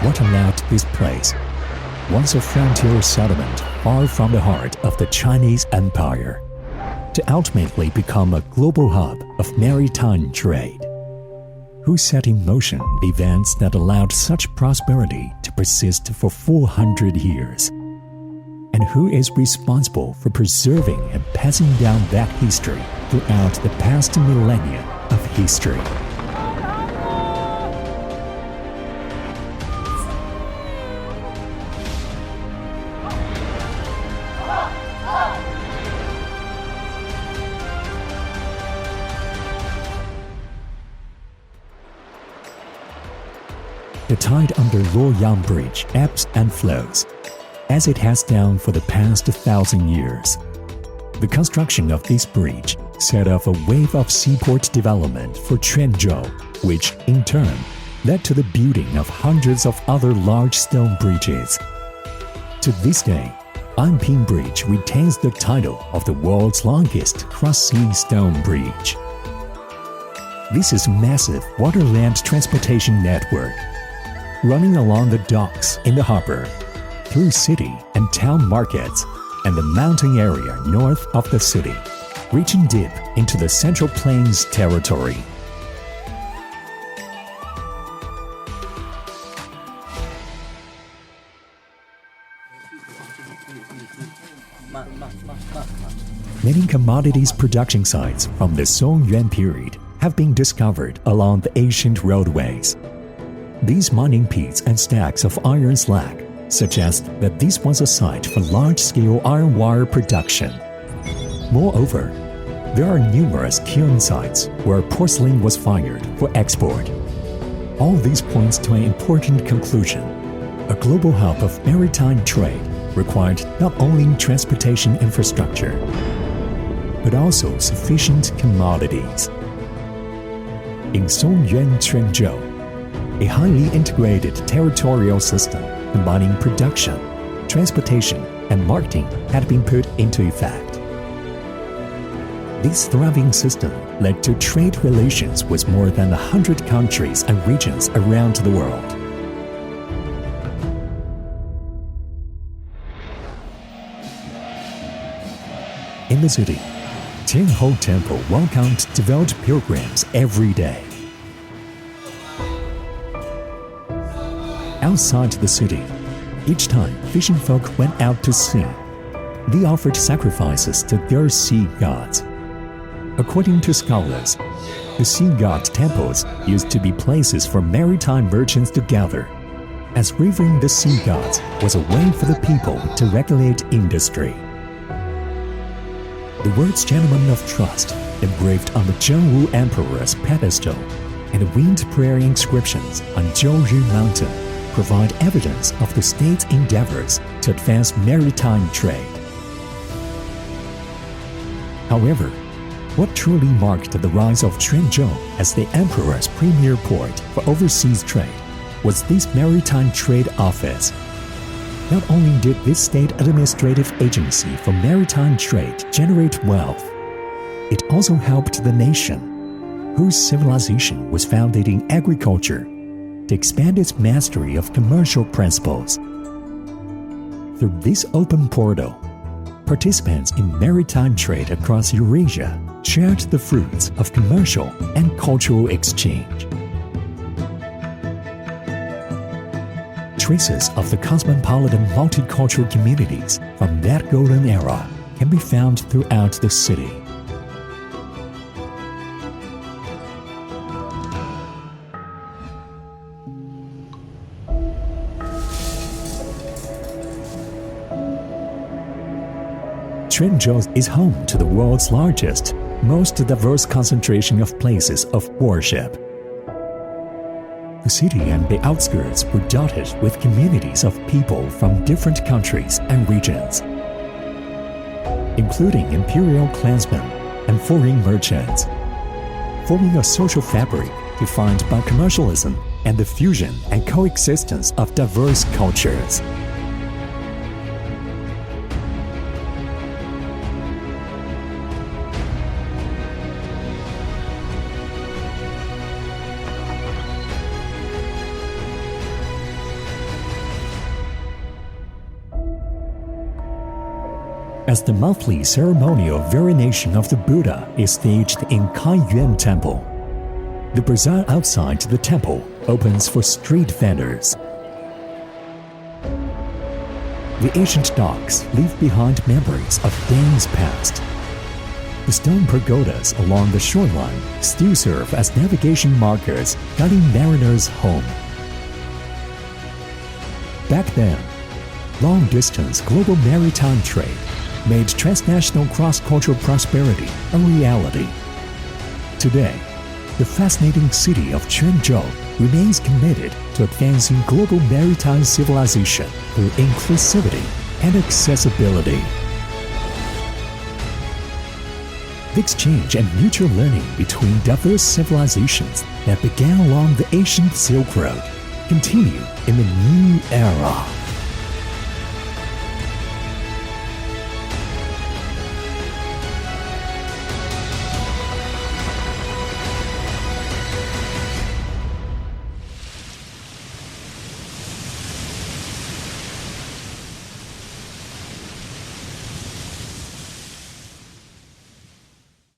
what allowed this place, once a frontier settlement far from the heart of the Chinese Empire, to ultimately become a global hub of maritime trade. Who set in motion the events that allowed such prosperity to persist for 400 years? And who is responsible for preserving and passing down that history throughout the past millennia of history? The tide under Luoyang Bridge ebbs and flows, as it has done for the past 1,000 years. The construction of this bridge set off a wave of seaport development for Quanzhou, which, in turn, led to the building of hundreds of other large stone bridges. To this day, Anping Bridge retains the title of the world's longest cross-sea stone bridge. This is a massive water-land transportation network, running along the docks in the harbor, through city and town markets, and the mountain area north of the city, reaching deep into the Central Plains territory. Many commodities production sites from the Song Yuan period have been discovered along the ancient roadways. These mining pits and stacks of iron slag suggest that this was a site for large-scale iron wire production. Moreover, there are numerous kiln sites where porcelain was fired for export. All this points to an important conclusion. A global hub of maritime trade required not only transportation infrastructure, but also sufficient commodities. In Song Yuan Quanzhou, a highly integrated territorial system combining production, transportation, and marketing had been put into effect. This thriving system led to trade relations with more than 100 countries and regions around the world. In the city, Tianhou Temple welcomed devout pilgrims every day. Outside the city, each time fishing folk went out to sea, they offered sacrifices to their sea gods. According to scholars, the sea god temples used to be places for maritime merchants to gather, as revering the sea gods was a way for the people to regulate industry. The words Gentleman of Trust, engraved on the Zhengwu Emperor's pedestal, and the winged prayer inscriptions on Zhouyu Mountain provide evidence of the state's endeavors to advance maritime trade. However, what truly marked the rise of Quanzhou as the emperor's premier port for overseas trade was this Maritime Trade Office. Not only did this state administrative agency for maritime trade generate wealth, it also helped the nation, whose civilization was founded in agriculture, to expand its mastery of commercial principles. Through this open portal, participants in maritime trade across Eurasia shared the fruits of commercial and cultural exchange. Traces of the cosmopolitan multicultural communities from that golden era can be found throughout the city. Quanzhou is home to the world's largest, most diverse concentration of places of worship. The city and the outskirts were dotted with communities of people from different countries and regions, including imperial clansmen and foreign merchants, forming a social fabric defined by commercialism and the fusion and coexistence of diverse cultures. as the monthly ceremonial veneration of the Buddha is staged in Kaiyuan Temple. The bazaar outside the temple opens for street vendors. The ancient docks leave behind memories of days past. The stone pagodas along the shoreline still serve as navigation markers guiding mariners home. Back then, long-distance global maritime trade made transnational cross-cultural prosperity a reality. Today, the fascinating city of Quanzhou remains committed to advancing global maritime civilization through inclusivity and accessibility. The exchange and mutual learning between diverse civilizations that began along the ancient Silk Road continue in the new era.